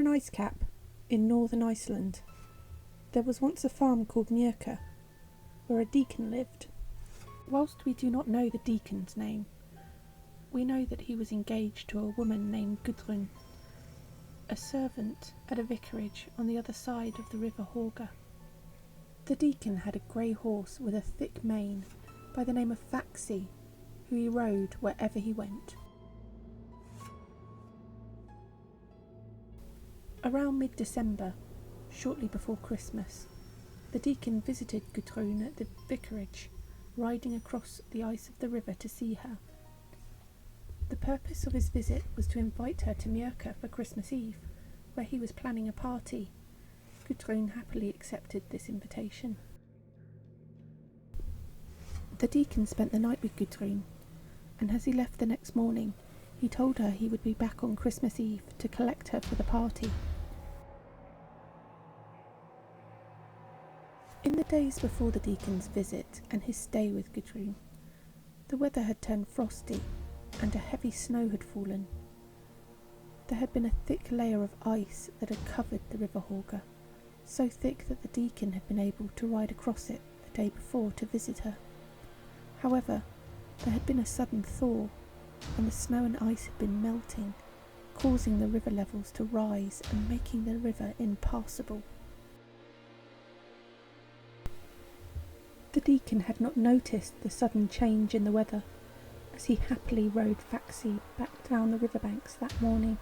an ice cap in northern Iceland, there was once a farm called Mjölkr, where a deacon lived. Whilst we do not know the deacon's name, we know that he was engaged to a woman named Gudrun, a servant at a vicarage on the other side of the river Horga. The deacon had a grey horse with a thick mane by the name of Faxi, who he rode wherever he went. Around mid-December, shortly before Christmas, the deacon visited Gudrun at the vicarage, riding across the ice of the river to see her. The purpose of his visit was to invite her to Mjölkr for Christmas Eve, where he was planning a party. Gudrun happily accepted this invitation. The deacon spent the night with Gudrun, and as he left the next morning, he told her he would be back on Christmas Eve to collect her for the party. In the days before the deacon's visit and his stay with Gudrun, the weather had turned frosty and a heavy snow had fallen. There had been a thick layer of ice that had covered the river Horga, so thick that the deacon had been able to ride across it the day before to visit her. However, there had been a sudden thaw, and the snow and ice had been melting, causing the river levels to rise and making the river impassable. The deacon had not noticed the sudden change in the weather, as he happily rode Faxi back down the riverbanks that morning.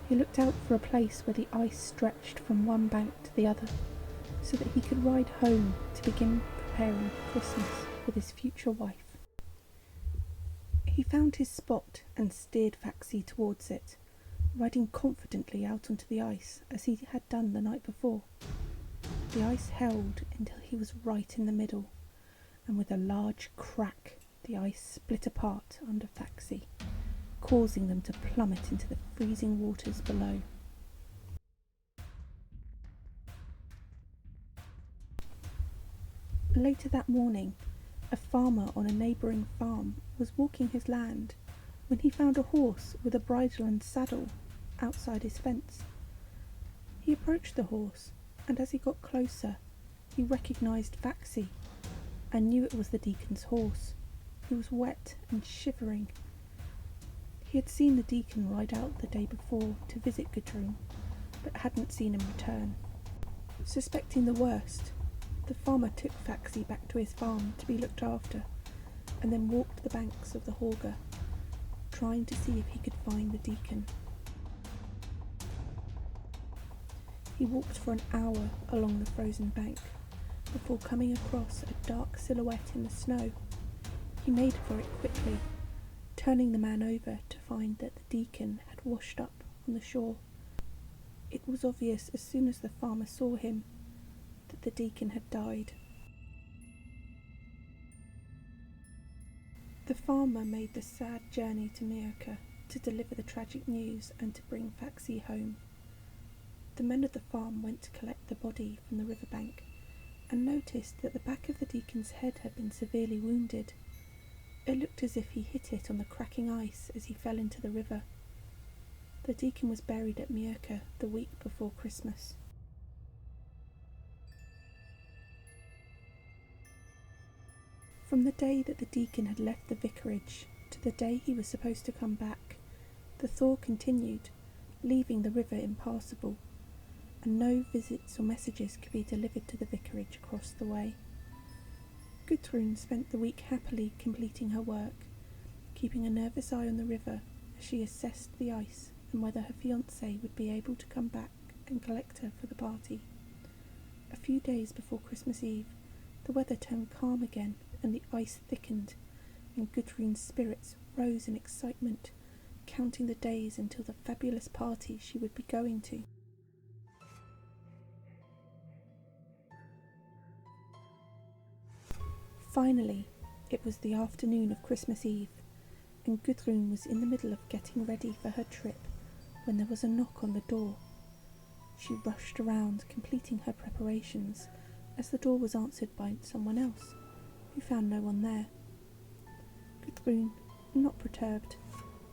He looked out for a place where the ice stretched from one bank to the other, so that he could ride home to begin preparing for Christmas with his future wife. He found his spot and steered Faxi towards it, riding confidently out onto the ice as he had done the night before. The ice held until he was right in the middle, and with a large crack the ice split apart under Faxi, causing them to plummet into the freezing waters below. Later that morning, a farmer on a neighbouring farm was walking his land when he found a horse with a bridle and saddle outside his fence. He approached the horse, and as he got closer, he recognised Faxi and knew it was the deacon's horse. He was wet and shivering. He had seen the deacon ride out the day before to visit Gudrun, but hadn't seen him return. Suspecting the worst, the farmer took Faxi back to his farm to be looked after, and then walked the banks of the Horga, trying to see if he could find the deacon. He walked for an hour along the frozen bank, before coming across a dark silhouette in the snow. He made for it quickly, turning the man over to find that the deacon had washed up on the shore. It was obvious as soon as the farmer saw him that the deacon had died. The farmer made the sad journey to Mjölkr to deliver the tragic news and to bring Faxi home. The men of the farm went to collect the body from the riverbank and noticed that the back of the deacon's head had been severely wounded. It looked as if he hit it on the cracking ice as he fell into the river. The deacon was buried at Mjölkr the week before Christmas. From the day that the deacon had left the vicarage to the day he was supposed to come back, the thaw continued, leaving the river impassable, and no visits or messages could be delivered to the vicarage across the way. Gudrun spent the week happily completing her work, keeping a nervous eye on the river as she assessed the ice and whether her fiancé would be able to come back and collect her for the party. A few days before Christmas Eve, the weather turned calm again and the ice thickened, and Gudrun's spirits rose in excitement, counting the days until the fabulous party she would be going to. Finally, it was the afternoon of Christmas Eve, and Gudrun was in the middle of getting ready for her trip when there was a knock on the door. She rushed around, completing her preparations, as the door was answered by someone else, who found no one there. Gudrun, not perturbed,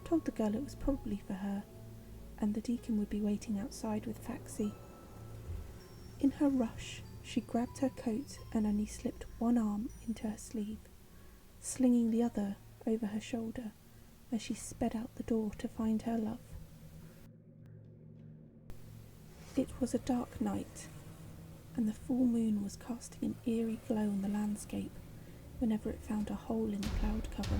told the girl it was probably for her, and the deacon would be waiting outside with Faxi. In her rush, she grabbed her coat and only slipped one arm into her sleeve, slinging the other over her shoulder as she sped out the door to find her love. It was a dark night, and the full moon was casting an eerie glow on the landscape whenever it found a hole in the cloud cover.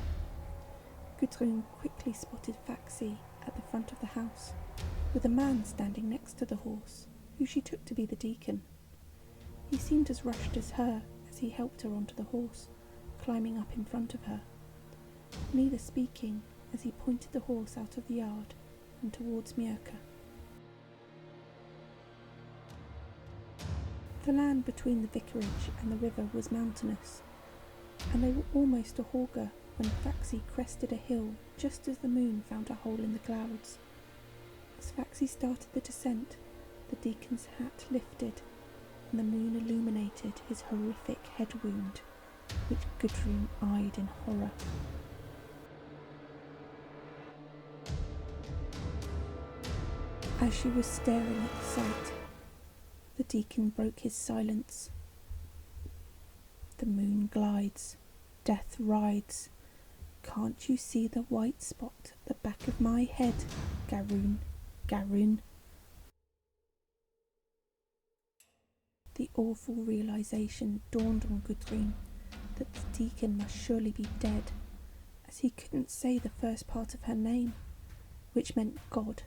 Gudrun quickly spotted Faxi at the front of the house, with a man standing next to the horse, who she took to be the deacon. He seemed as rushed as her as he helped her onto the horse, climbing up in front of her, neither speaking as he pointed the horse out of the yard and towards Mirka. The land between the vicarage and the river was mountainous, and they were almost to Hauga when Faxi crested a hill just as the moon found a hole in the clouds. As Faxi started the descent, the deacon's hat lifted, and the moon illuminated his horrific head wound, which Gudrun eyed in horror. As she was staring at the sight, the deacon broke his silence. The moon glides, death rides. Can't you see the white spot at the back of my head, Garun, Garun? The awful realization dawned on Gudrun that the deacon must surely be dead, as he couldn't say the first part of her name, which meant God,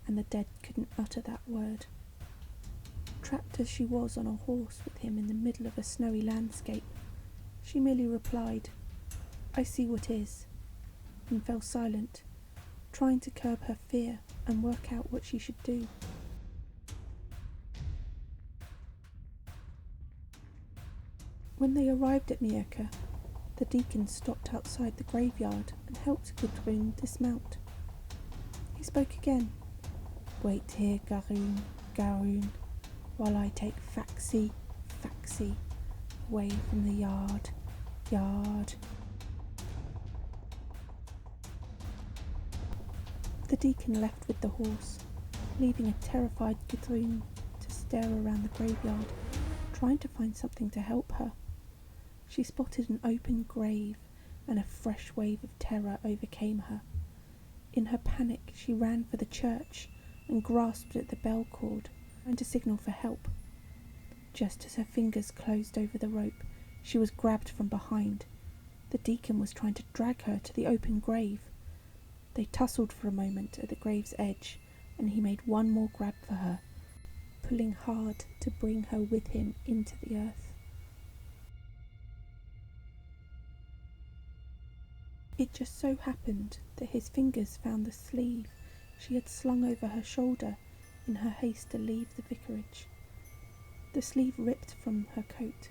and the dead couldn't utter that word. Trapped as she was on a horse with him in the middle of a snowy landscape, she merely replied, "I see what is," and fell silent, trying to curb her fear and work out what she should do. When they arrived at Mirka, the deacon stopped outside the graveyard and helped Gudrun dismount. He spoke again. "Wait here, Garun, Garun, while I take Faxi, Faxi, away from the yard, yard." The deacon left with the horse, leaving a terrified Gudrun to stare around the graveyard, trying to find something to help her. She spotted an open grave, and a fresh wave of terror overcame her. In her panic, she ran for the church and grasped at the bell cord, trying to signal for help. Just as her fingers closed over the rope, she was grabbed from behind. The deacon was trying to drag her to the open grave. They tussled for a moment at the grave's edge, and he made one more grab for her, pulling hard to bring her with him into the earth. It just so happened that his fingers found the sleeve she had slung over her shoulder in her haste to leave the vicarage. The sleeve ripped from her coat,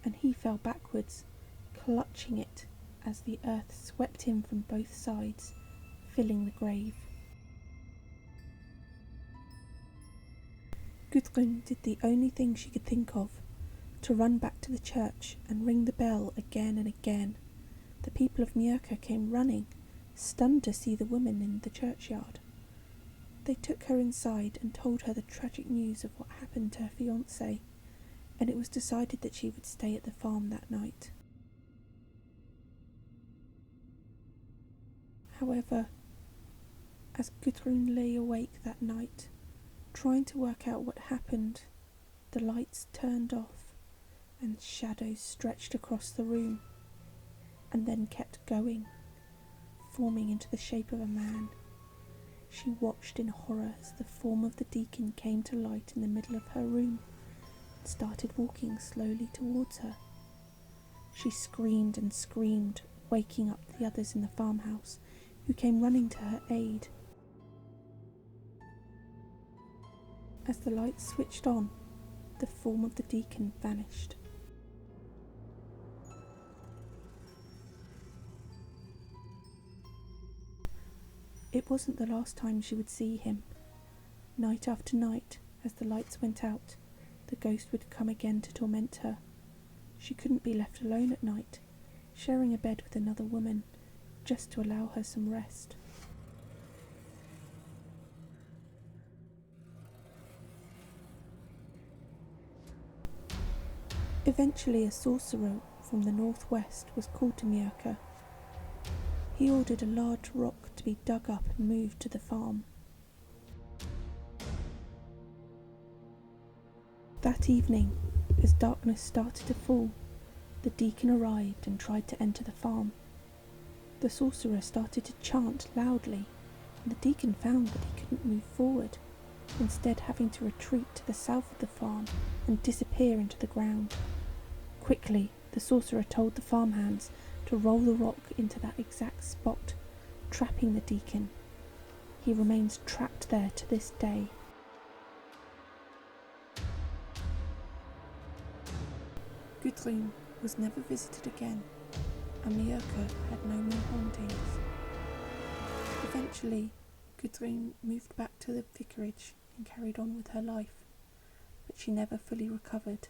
and he fell backwards, clutching it as the earth swept him from both sides, filling the grave. Gudrun did the only thing she could think of, to run back to the church and ring the bell again and again. The people of Mirka came running, stunned to see the woman in the churchyard. They took her inside and told her the tragic news of what happened to her fiancé, and it was decided that she would stay at the farm that night. However, as Gudrun lay awake that night, trying to work out what happened, the lights turned off and shadows stretched across the room, and then kept going, forming into the shape of a man. She watched in horror as the form of the deacon came to light in the middle of her room and started walking slowly towards her. She screamed and screamed, waking up the others in the farmhouse, who came running to her aid. As the lights switched on, the form of the deacon vanished. It wasn't the last time she would see him. Night after night, as the lights went out, the ghost would come again to torment her. She couldn't be left alone at night, sharing a bed with another woman, just to allow her some rest. Eventually a sorcerer from the northwest was called to Mjölkr. He ordered a large rock to be dug up and moved to the farm. That evening, as darkness started to fall, the deacon arrived and tried to enter the farm. The sorcerer started to chant loudly, and the deacon found that he couldn't move forward, instead having to retreat to the south of the farm and disappear into the ground. Quickly, the sorcerer told the farmhands to roll the rock into that exact spot, trapping the deacon. He remains trapped there to this day. Gudrun was never visited again, and Mjölkr had no more hauntings. Eventually, Gudrun moved back to the vicarage and carried on with her life, but she never fully recovered.